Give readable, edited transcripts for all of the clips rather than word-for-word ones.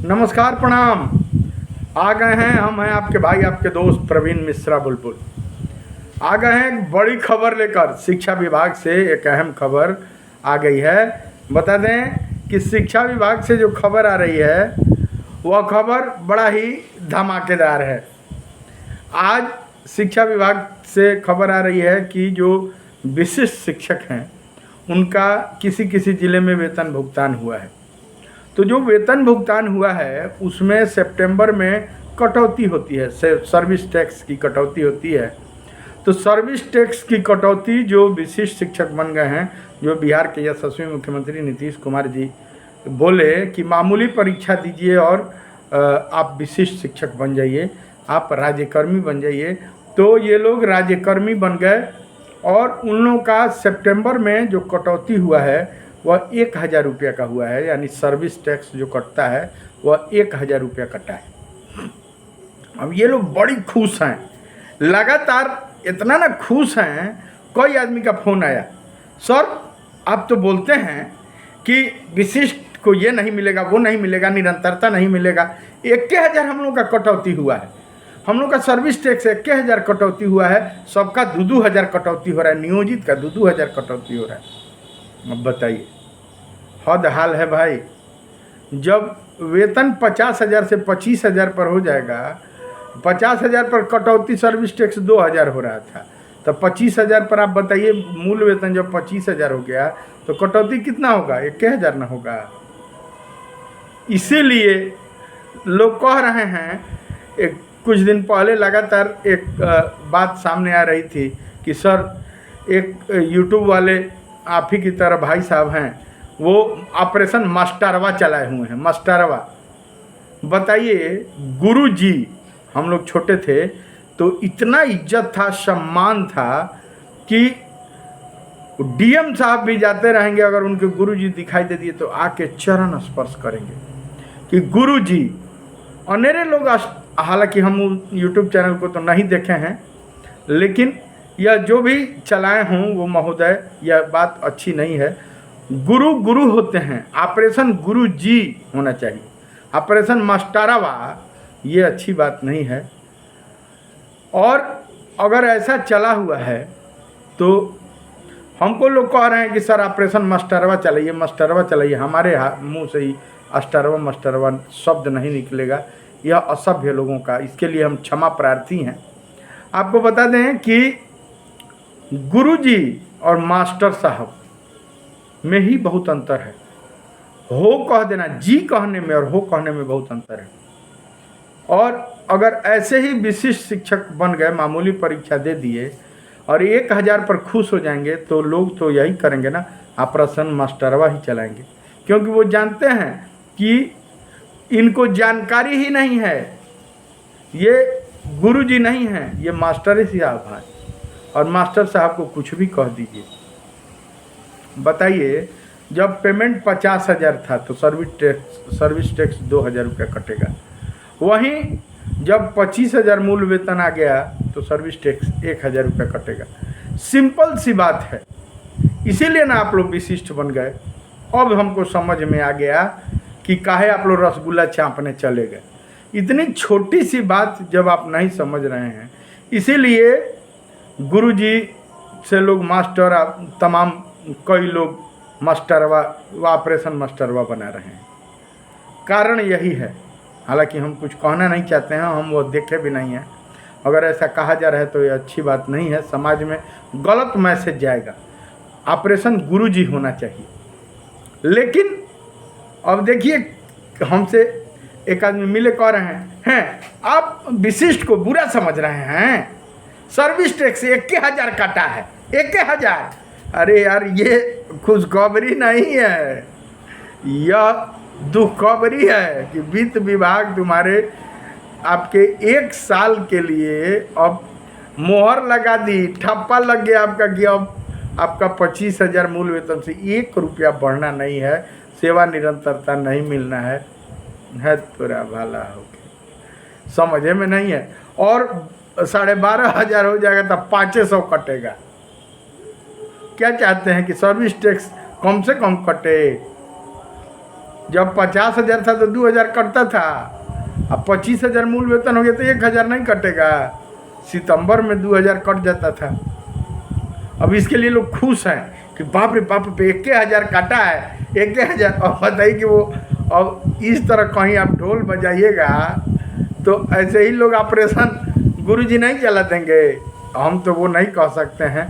नमस्कार, प्रणाम। आ गए हैं, हम हैं आपके भाई, आपके दोस्त प्रवीण मिश्रा बुलबुल। आ गए हैं एक बड़ी खबर लेकर। शिक्षा विभाग से एक अहम खबर आ गई है। बता दें कि शिक्षा विभाग से जो खबर आ रही है वह खबर बड़ा ही धमाकेदार है। आज शिक्षा विभाग से खबर आ रही है कि जो विशिष्ट शिक्षक हैं उनका किसी किसी ज़िले में वेतन भुगतान हुआ है। तो जो वेतन भुगतान हुआ है उसमें सितंबर में कटौती होती है, सर्विस टैक्स की कटौती होती है। तो सर्विस टैक्स की कटौती जो विशिष्ट शिक्षक बन गए हैं, जो बिहार के यशस्वी मुख्यमंत्री नीतीश कुमार जी बोले कि मामूली परीक्षा दीजिए और आप विशिष्ट शिक्षक बन जाइए, आप राज्यकर्मी बन जाइए। तो ये लोग राज्यकर्मी बन गए और उन लोगों का सितंबर में जो कटौती हुआ है वह 1,000 रुपये का हुआ है। यानी सर्विस टैक्स जो कटता है वह 1,000 रुपया कटा है। अब ये लोग बड़ी खुश हैं, लगातार इतना ना खुश हैं। कोई आदमी का फ़ोन आया, सर आप तो बोलते हैं कि विशिष्ट को ये नहीं मिलेगा, वो नहीं मिलेगा, निरंतरता नहीं मिलेगा। 1,000 हम लोग का कटौती हुआ है, हम लोग का सर्विस टैक्स 1,000 कटौती हुआ है, सबका 2,000 कटौती हो रहा है, नियोजित का 2,000 कटौती हो रहा है। अब बताइए, हद हाल है भाई। जब वेतन 50,000 से 25,000 पर हो जाएगा, 50,000 पर कटौती सर्विस टैक्स 2,000 हो रहा था, तो 25,000 पर आप बताइए मूल वेतन जब 25,000 हो गया तो कटौती कितना होगा? 1,000 ना होगा। इसीलिए लोग कह रहे हैं, एक कुछ दिन पहले लगातार एक बात सामने आ रही थी कि सर एक यूट्यूब वाले आप ही की तरह भाई साहब हैं, वो ऑपरेशन मास्टरवा चलाए हुए हैं। मास्टरवा, बताइए गुरुजी, हम लोग छोटे थे तो इतना इज्जत था, सम्मान था कि डीएम साहब भी जाते रहेंगे, अगर उनके गुरुजी दिखाई दे दिए तो आके चरण स्पर्श करेंगे कि गुरुजी। अनेरे लोग, हालांकि हम यूट्यूब चैनल को तो नहीं देखे हैं, लेकिन यह जो भी चलाए हों वो महोदय, यह बात अच्छी नहीं है। गुरु गुरु होते हैं, ऑपरेशन गुरु जी होना चाहिए, ऑपरेशन मास्टरवा ये अच्छी बात नहीं है। और अगर ऐसा चला हुआ है तो हमको लोग कह रहे हैं कि सर ऑपरेशन मास्टरवा चलाइए, मास्टरवा चलाइए। हमारे मुंह से ही अस्टरवा मास्टरवा शब्द नहीं निकलेगा, यह असभ्य लोगों का, इसके लिए हम क्षमा प्रार्थी हैं। आपको बता दें कि गुरुजी और मास्टर साहब में ही बहुत अंतर है। हो कह देना, जी कहने में और हो कहने में बहुत अंतर है। और अगर ऐसे ही विशिष्ट शिक्षक बन गए, मामूली परीक्षा दे दिए और 1,000 पर खुश हो जाएंगे तो लोग तो यही करेंगे ना, ऑपरेशन मास्टरवा ही चलाएंगे। क्योंकि वो जानते हैं कि इनको जानकारी ही नहीं है, ये गुरुजी नहीं हैं, ये मास्टर साहब हैं। और मास्टर साहब को कुछ भी कह दीजिए। बताइए, जब पेमेंट 50,000 था तो सर्विस टैक्स 2,000 रुपया कटेगा। वहीं जब 25,000 मूल वेतन आ गया तो सर्विस टैक्स 1,000 रुपया कटेगा। सिंपल सी बात है। इसीलिए ना आप लोग विशिष्ट बन गए। अब हमको समझ में आ गया कि काहे आप लोग रसगुल्ला चापने चले गए। इतनी छोटी सी बात जब आप नहीं समझ रहे हैं, इसीलिए गुरुजी से लोग मास्टर, तमाम कई लोग मास्टरवा, ऑपरेशन मास्टरवा बना रहे हैं। कारण यही है। हालांकि हम कुछ कहना नहीं चाहते हैं, हम वो देखे भी नहीं हैं। अगर ऐसा कहा जा रहा है तो ये अच्छी बात नहीं है, समाज में गलत मैसेज जाएगा। ऑपरेशन गुरुजी होना चाहिए। लेकिन अब देखिए, हमसे एक आदमी मिले कह रहे हैं आप विशिष्ट को बुरा समझ रहे हैं, सर्विस टैक्स 1,000 काटा है, 1,000। अरे यार, ये खुशखबरी नहीं है, यह दुखखबरी है कि वित्त विभाग तुम्हारे आपके 1 साल के लिए अब मोहर लगा दी, ठप्पा लग गया आपका कि अब आपका 25,000 मूल वेतन से 1 रुपया बढ़ना नहीं है, सेवा निरंतरता नहीं मिलना है तोरा भाला हो गया। समझे में नहीं है। और 12,500 हो जाएगा तब 500 कटेगा। क्या चाहते हैं कि सर्विस टैक्स कम से कम कटे? जब 50,000 था तो 2,000 कटता था, अब 25,000 मूल वेतन हो गया तो 1,000 नहीं कटेगा। सितंबर में 2,000 कट जाता था। अब इसके लिए लोग खुश हैं कि बाप रे बाप पे 1,000 काटा है, 1,000। और बताइए कि वो अब इस तरह कहीं आप ढोल बजाइएगा तो ऐसे ही लोग ऑपरेशन गुरुजी नहीं चला देंगे। हम तो वो नहीं कह सकते हैं,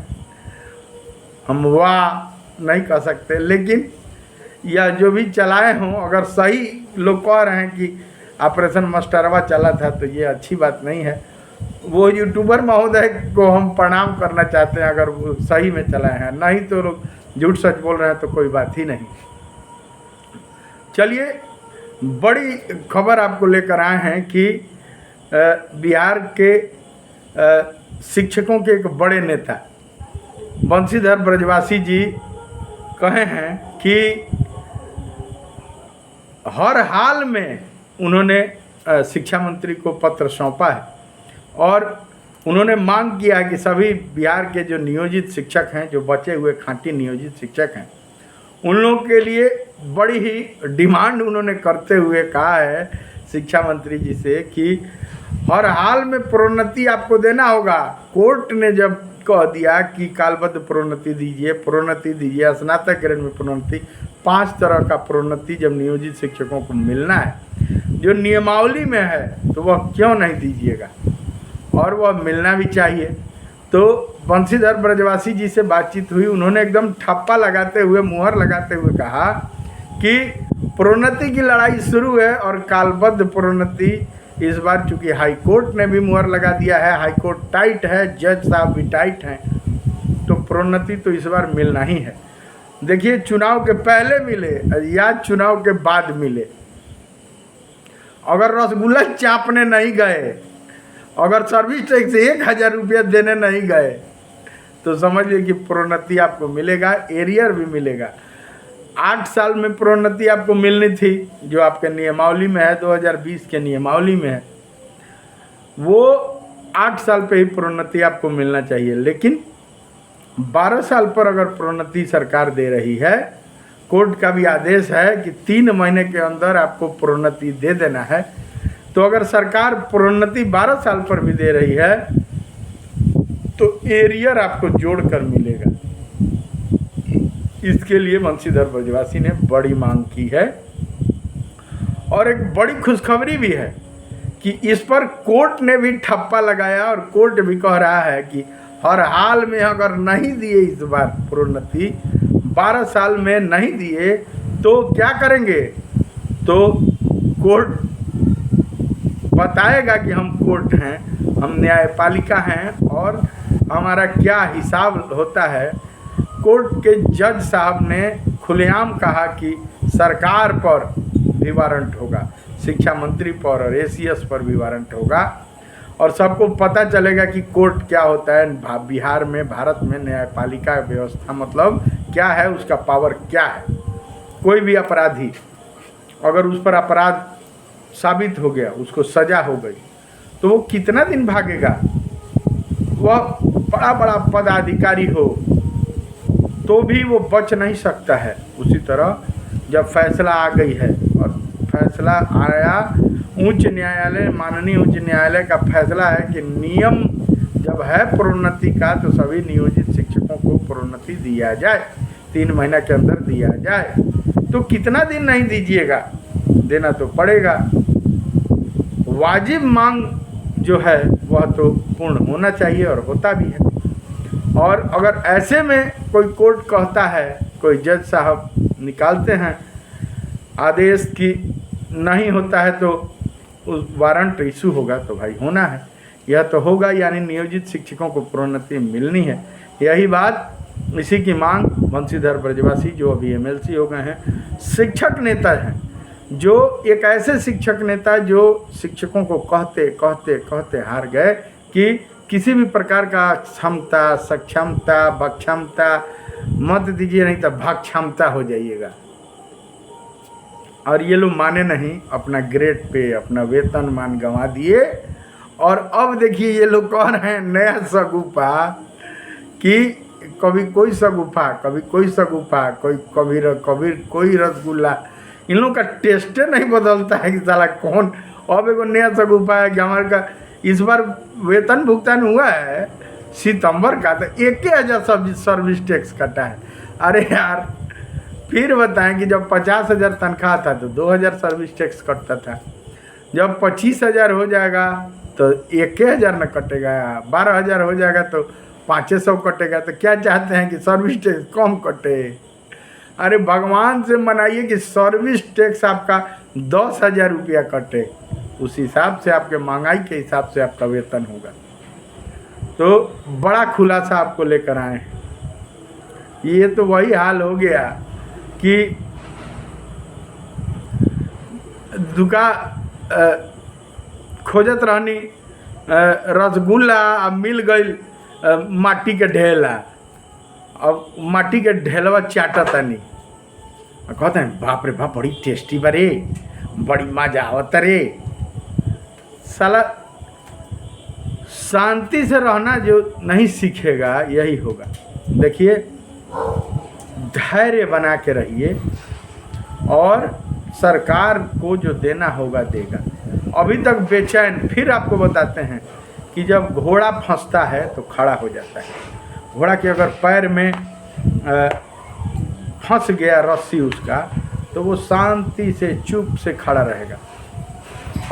हम वाह नहीं कह सकते, लेकिन यह जो भी चलाए हों, अगर सही लोग कह रहे हैं कि ऑपरेशन मस्टरवा चला था तो ये अच्छी बात नहीं है। वो यूट्यूबर महोदय को हम प्रणाम करना चाहते हैं अगर वो सही में चलाए हैं, नहीं तो लोग झूठ सच बोल रहे हैं तो कोई बात ही नहीं। चलिए, बड़ी खबर आपको लेकर आए हैं कि बिहार के शिक्षकों के एक बड़े नेता बंशीधर ब्रजवासी जी कहे हैं कि हर हाल में उन्होंने शिक्षा मंत्री को पत्र सौंपा है और उन्होंने मांग किया है कि सभी बिहार के जो नियोजित शिक्षक हैं, जो बचे हुए खांटी नियोजित शिक्षक हैं, उन लोगों के लिए बड़ी ही डिमांड उन्होंने करते हुए कहा है शिक्षा मंत्री जी से कि हर हाल में प्रोन्नति आपको देना होगा। कोर्ट ने जब कह दिया कि कालबद्ध प्रोन्नति दीजिए, स्नातक ग्रेड में प्रोन्नति, 5 तरह का प्रोन्नति जब नियोजित शिक्षकों को मिलना है, जो नियमावली में है, तो वह क्यों नहीं दीजिएगा, और वह मिलना भी चाहिए। तो बंशीधर ब्रजवासी जी से बातचीत हुई, उन्होंने एकदम ठप्पा लगाते हुए, मुहर लगाते हुए कहा कि प्रोन्नति की लड़ाई शुरू है और कालबद्ध प्रोन्नति इस बार, चूंकि हाई कोर्ट ने भी मुहर लगा दिया है, हाई कोर्ट टाइट है, जज साहब भी टाइट हैं, तो प्रोन्नति तो इस बार मिलना ही है। देखिए, चुनाव के पहले मिले या चुनाव के बाद मिले, अगर रसगुल्ला चापने नहीं गए, अगर सर्विस टैक्स 1,000 रुपया देने नहीं गए, तो समझ लीजिए कि प्रोन्नति आपको मिलेगा, एरियर भी मिलेगा। 8 साल में प्रोन्नति आपको मिलनी थी, जो आपके नियमावली में है, 2020 के नियमावली में है, वो 8 साल पे ही प्रोन्नति आपको मिलना चाहिए। लेकिन 12 साल पर अगर प्रोन्नति सरकार दे रही है, कोर्ट का भी आदेश है कि 3 महीने के अंदर आपको प्रोन्नति दे देना है, तो अगर सरकार प्रोन्नति 12 साल पर भी दे रही है तो एरियर आपको जोड़कर मिलेगा। इसके लिए बंशीधर ब्रजवासी ने बड़ी मांग की है और एक बड़ी खुशखबरी भी है कि इस पर कोर्ट ने भी ठप्पा लगाया और कोर्ट भी कह रहा है कि हर हाल में अगर नहीं दिए इस बार प्रोन्नति, 12 साल में नहीं दिए तो क्या करेंगे। तो कोर्ट बताएगा कि हम कोर्ट हैं, हम न्यायपालिका हैं और हमारा क्या हिसाब होता है। कोर्ट के जज साहब ने खुलेआम कहा कि सरकार पर भी वारंट होगा, शिक्षा मंत्री पर और एसीएस पर भी वारंट होगा, और सबको पता चलेगा कि कोर्ट क्या होता है बिहार में, भारत में न्यायपालिका व्यवस्था मतलब क्या है, उसका पावर क्या है। कोई भी अपराधी अगर उस पर अपराध साबित हो गया, उसको सजा हो गई, तो वो कितना दिन भागेगा। वह बड़ा बड़ा पदाधिकारी हो तो भी वो बच नहीं सकता है। उसी तरह जब फैसला आ गई है और फैसला आया उच्च न्यायालय, माननीय उच्च न्यायालय का फैसला है कि नियम जब है प्रोन्नति का तो सभी नियोजित शिक्षकों को प्रोन्नति दिया जाए, 3 महीना के अंदर दिया जाए। तो कितना दिन नहीं दीजिएगा, देना तो पड़ेगा। वाजिब मांग जो है वह तो पूर्ण होना चाहिए और होता भी है। और अगर ऐसे में कोई कोर्ट कहता है, कोई जज साहब निकालते हैं आदेश कि नहीं होता है तो उस वारंट इशू होगा, तो भाई होना है, यह तो होगा, यानी नियोजित शिक्षकों को प्रोन्नति मिलनी है। यही बात, इसी की मांग बंशीधर ब्रजवासी जो अभी एमएलसी हो गए हैं, शिक्षक नेता हैं, जो एक ऐसे शिक्षक नेता जो शिक्षकों को कहते कहते कहते हार गए कि किसी भी प्रकार का क्षमता, सक्षमता, भक्षमता मत दीजिए, नहीं तो भक्षमता हो जाइएगा। और ये लोग माने नहीं, अपना ग्रेड पे अपना वेतन मान गंवा दिए। और अब देखिए ये लोग कह रहे हैं नया सगुफा कि कभी कोई सगुफा, कभी कोई सगुफा, कभी कोई रसगुल्ला, इन लोगों का टेस्टे नहीं बदलता है कि साला कौन। अब एगो नया सब उपाय है कि हमारे का इस बार वेतन भुगतान हुआ है सितंबर का, तो 1,000 सर्विस टैक्स कटा है। अरे यार फिर बताएं कि जब 50,000 तनख्वाह था तो 2,000 सर्विस टैक्स कटता था, जब 25,000 हो जाएगा तो 1,000 न कटेगा, 12,000 हो जाएगा तो 500 कटेगा। तो क्या चाहते हैं कि सर्विस टैक्स कम कटे? अरे भगवान से मनाइए कि सर्विस टैक्स आपका 10,000 रुपया कटे, उस हिसाब से आपके महंगाई के हिसाब से आपका वेतन होगा। तो बड़ा खुलासा आपको लेकर आए हैं। ये तो वही हाल हो गया कि खोजत रहनी रसगुल्ला, अब मिल गई माटी के ढेला। अब माटी के ढेलवा चाटतानी, कहते हैं बाप रे बाप बड़ी टेस्टी बरे, बड़ी मजा आवत रे। साला शांति से रहना जो नहीं सीखेगा यही होगा। देखिए धैर्य बना के रहिए और सरकार को जो देना होगा देगा। अभी तक बेचैन, फिर आपको बताते हैं कि जब घोड़ा फंसता है तो खड़ा हो जाता है। घोड़ा के अगर पैर में फंस गया रस्सी उसका, तो वो शांति से चुप से खड़ा रहेगा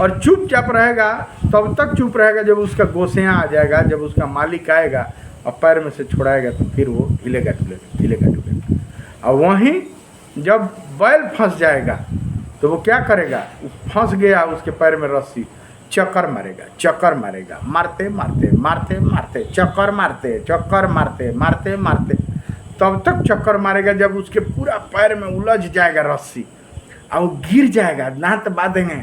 और चुपचाप रहेगा। तब तक चुप रहेगा जब उसका गोसियाँ आ जाएगा, जब उसका मालिक आएगा और पैर में से छुड़ाएगा तो फिर वो हिलेगा डुलेगा। और वहीं जब बैल फंस जाएगा तो वो क्या करेगा, फंस गया उसके पैर में रस्सी, चक्कर मारेगा, मारते मारते चक्कर मारते तब तक चक्कर मारेगा जब उसके पूरा पैर में उलझ जाएगा रस्सी और वो गिर जाएगा। दांत बांधेंगे,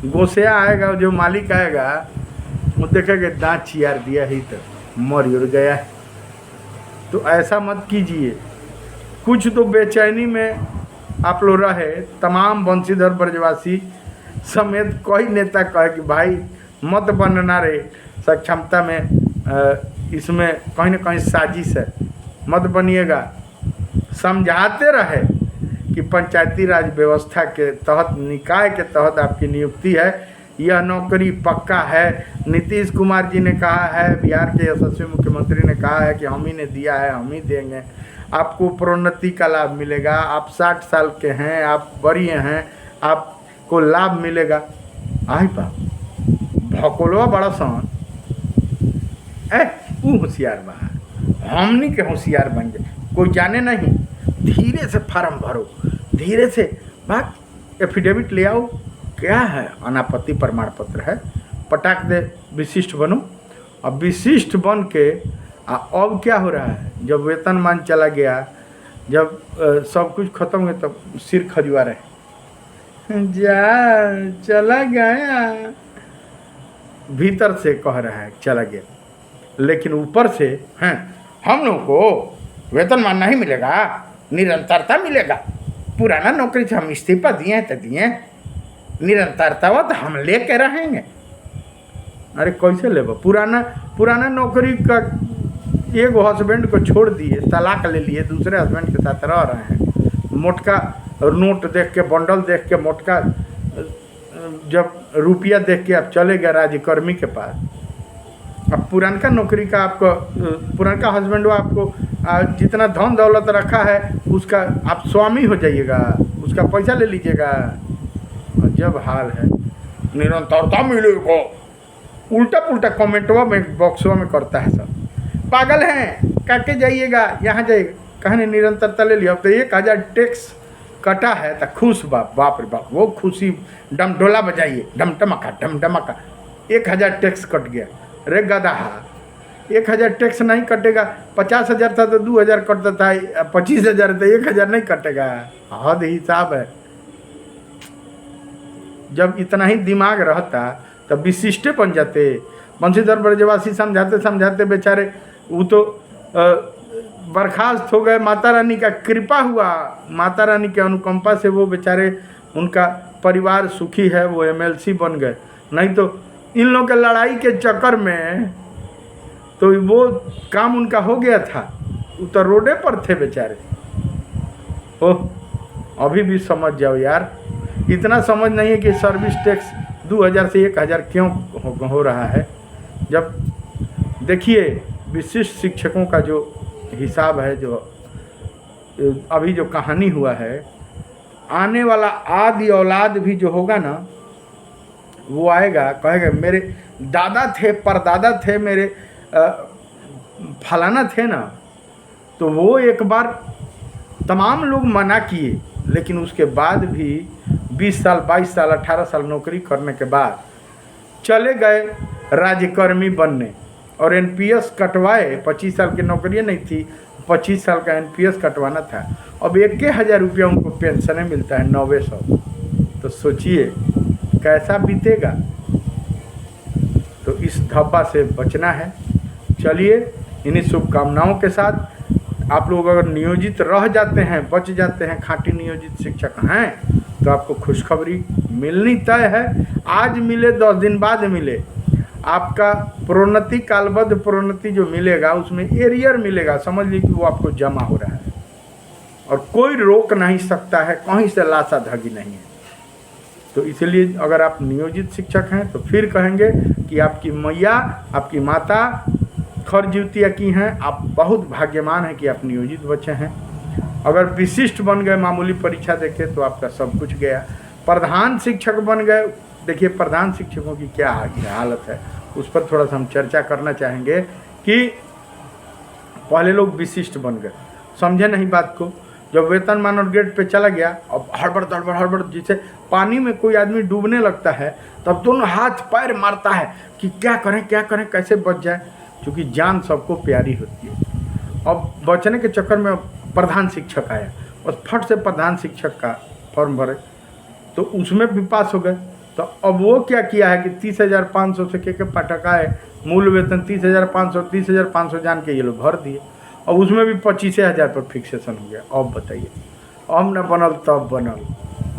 गोसिया आएगा, जो मालिक आएगा वो देखेगा दांत चियार दिया ही तो मर उड़ गया। तो ऐसा मत कीजिए। कुछ तो बेचैनी में आप लोग रहे, तमाम बंशीधर ब्रजवासी समेत कई नेता कहे कि भाई मत बनना रे, सक्षमता में इसमें कहीं ना कहीं साजिश है, मत बनिएगा। समझाते रहे कि पंचायती राज व्यवस्था के तहत, निकाय के तहत आपकी नियुक्ति है, यह नौकरी पक्का है। नीतीश कुमार जी ने कहा है, बिहार के यशस्वी मुख्यमंत्री ने कहा है कि हम ही ने दिया है, हम ही देंगे, आपको प्रोन्नति का लाभ मिलेगा। आप 60 साल के हैं, आप बड़ी हैं, आपको लाभ मिलेगा। आई बाप भकोलवा बड़ा सन वो होशियार बा, हमनी के होशियार बन जाए। कोई जाने नहीं, धीरे से फार्म भरो, धीरे से भाग एफिडेविट ले आओ, क्या है अनापत्ति प्रमाण पत्र है, पटाक दे विशिष्ट बनो। अब विशिष्ट बन के अब क्या हो रहा है, जब वेतनमान चला गया, जब सब कुछ खत्म हुआ तब सिर खजुआ रहे, जा चला गया, भीतर से कह रहा है चला गया, लेकिन ऊपर से हैं हम लोगों को वेतनमान नहीं मिलेगा, निरंतरता मिलेगा। पुराना नौकरी से हम इस्तीफा दिए हैं तो दिए, निरंतरता वो तो हम लेके रहेंगे। अरे कैसे लेबो? पुराना नौकरी का एक हस्बैंड को छोड़ दिए, तलाक ले लिए, दूसरे हस्बैंड के साथ रह रहे हैं। मोटका नोट देख के, बंडल देख के, मोटका जब रुपया देख के आप चले गए राज्यकर्मी के पास। अब पुरानका नौकरी का आपको, पुरानका हस्बैंड आपको जितना धन दौलत रखा है उसका आप स्वामी हो जाइएगा, उसका पैसा ले लीजिएगा। और जब हाल है निरंतरता मिलेगा, उल्टा पुल्टा कमेंटवा में बॉक्सवा में करता है सब, पागल हैं, काटे जाइएगा, यहाँ जाइएगा, कहने निरंतरता ले लिया। अब तो 1,000 टैक्स कटा है तो खुश बाप रे बाप, वो खुशी डमडोला बजाइए, डमडमका 1,000 टैक्स कट गया। अरे गधा, 1,000 टैक्स नहीं कटेगा। 50,000 था तो 2,000 कटता था, 25,000 तो 1,000 नहीं कटेगा। हद हिसाब है। जब इतना ही दिमाग रहता तब विशिष्ट बन जाते। बंशीधर ब्रजवासी समझाते समझाते बेचारे वो तो बर्खास्त हो गए। माता रानी का कृपा हुआ, माता रानी के अनुकंपा से वो बेचारे, उनका परिवार सुखी है, वो MLC बन गए। नहीं तो इन लोगों के लड़ाई के चक्कर में तो वो काम उनका हो गया था, वो तो रोडे पर थे बेचारे। ओह अभी भी समझ जाओ यार। इतना समझ नहीं है कि सर्विस टैक्स 2000 से 1000 क्यों हो रहा है। जब देखिए विशिष्ट शिक्षकों का जो हिसाब है, जो अभी जो कहानी हुआ है, आने वाला आदि औलाद भी जो होगा ना, वो आएगा कहेगा मेरे दादा थे, परदादा थे, मेरे फलाना थे ना। तो वो एक बार तमाम लोग मना किए, लेकिन उसके बाद भी 20 साल 22 साल 18 साल नौकरी करने के बाद चले गए राज्यकर्मी बनने, और एनपीएस कटवाए। 25 साल की नौकरी नहीं थी, 25 साल का एनपीएस कटवाना था। अब 1000 रुपया उनको पेंशन मिलता है 900। तो सोचिए कैसा बीतेगा। तो इस धब्बा से बचना है। चलिए इन्हीं शुभकामनाओं के साथ आप लोग अगर नियोजित रह जाते हैं, बच जाते हैं, खाँटी नियोजित शिक्षक हैं, तो आपको खुशखबरी मिलनी तय है। आज मिले 10 दिन बाद मिले, आपका प्रोन्नति कालबद्ध प्रोन्नति जो मिलेगा उसमें एरियर मिलेगा। समझ लीजिए कि वो आपको जमा हो रहा है और कोई रोक नहीं सकता है, कहीं से लाशा धागी नहीं है। तो इसलिए अगर आप नियोजित शिक्षक हैं तो फिर कहेंगे कि आपकी मैया, आपकी माता खरज्योतिया की हैं। आप बहुत भाग्यवान हैं कि आप नियोजित बच्चे हैं। अगर विशिष्ट बन गए, मामूली परीक्षा देखे तो आपका सब कुछ गया। प्रधान शिक्षक बन गए, देखिए प्रधान शिक्षकों की क्या हालत है, उस पर थोड़ा सा हम चर्चा करना चाहेंगे कि पहले लोग विशिष्ट बन गए, समझे नहीं बात को। जब वेतनमान और ग्रेड पे चला गया, अब हड़बड़ दड़बड़ हड़बड़, जिसे पानी में कोई आदमी डूबने लगता है तब दोनों हाथ पैर मारता है कि क्या करें कैसे बच जाए, क्योंकि जान सबको प्यारी होती है। अब बचने के चक्कर में प्रधान शिक्षक आया और फट से प्रधान शिक्षक का फॉर्म भरे, तो उसमें भी पास हो गए। तो अब वो क्या किया है कि 30,500 से के पाठक आए, मूल वेतन 30,500 जान के ये लोग भर दिए। अब उसमें भी 25,000 पर फिक्सेशन हो गया। अब बताइए, अब न बनल तब बनल।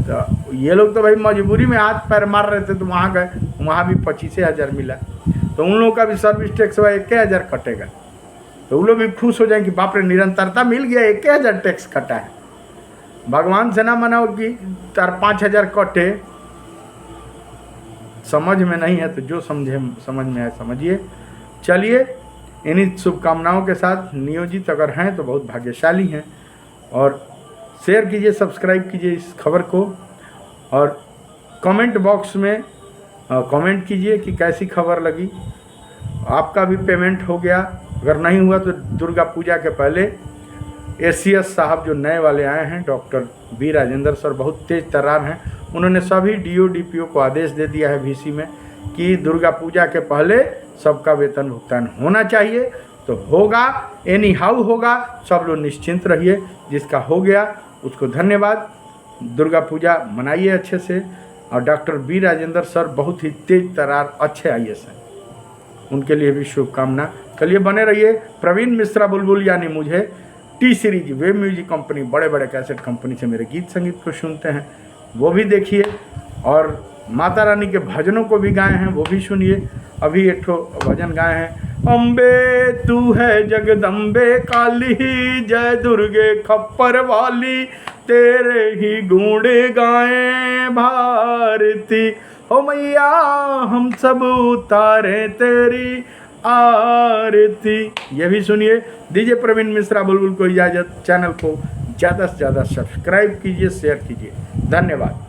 तो ये लोग तो भाई मजबूरी में हाथ पैर मार रहे थे, तो वहाँ गए, वहाँ भी 25,000 मिला। तो उन लोगों का भी सर्विस टैक्स हुआ 1,000 कटेगा। तो वो लोग भी खुश हो जाएंगे कि बाप रे निरंतरता मिल गया, 1,000 टैक्स कटा है। भगवान से ना मनाओ कि 4-5 कटे। समझ में नहीं है तो जो समझ में आए समझिए। चलिए इन्हीं शुभकामनाओं के साथ नियोजित अगर हैं तो बहुत भाग्यशाली हैं, और शेयर कीजिए, सब्सक्राइब कीजिए इस खबर को, और कमेंट बॉक्स में कमेंट कीजिए कि कैसी खबर लगी। आपका भी पेमेंट हो गया, अगर नहीं हुआ तो दुर्गा पूजा के पहले एसीएस साहब जो नए वाले आए हैं, डॉक्टर बी राजेंद्र सर, बहुत तेज तर्रार हैं। उन्होंने सभी डीओ डीपीओ को आदेश दे दिया है वीसी में कि दुर्गा पूजा के पहले सबका वेतन भुगतान होना चाहिए। तो होगा, एनी हाउ होगा, सब लोग निश्चिंत रहिए। जिसका हो गया उसको धन्यवाद। दुर्गा पूजा मनाइए अच्छे से। और डॉक्टर बी राजेंद्र सर बहुत ही तेज तर्रार अच्छे आईएएस हैं, उनके लिए भी शुभकामना। चलिए बने रहिए। प्रवीण मिश्रा बुलबुल यानी मुझे T series web music company, बड़े बड़े कैसेट कंपनी से मेरे गीत संगीत को सुनते हैं, वो भी देखिए। और माता रानी के भजनों को भी गाए हैं, वो भी सुनिए। अभी एक ठो भजन गाए हैं, अम्बे तू है जगदम्बे काली, जय दुर्गे खप्पर वाली, तेरे ही गुण गाए भारती, हो मैया हम सब उतारे तेरी आरती। ये भी सुनिए। दीजिए प्रवीण मिश्रा बुलबुल को इजाज़त। चैनल को ज़्यादा से ज़्यादा सब्सक्राइब कीजिए, शेयर कीजिए। धन्यवाद।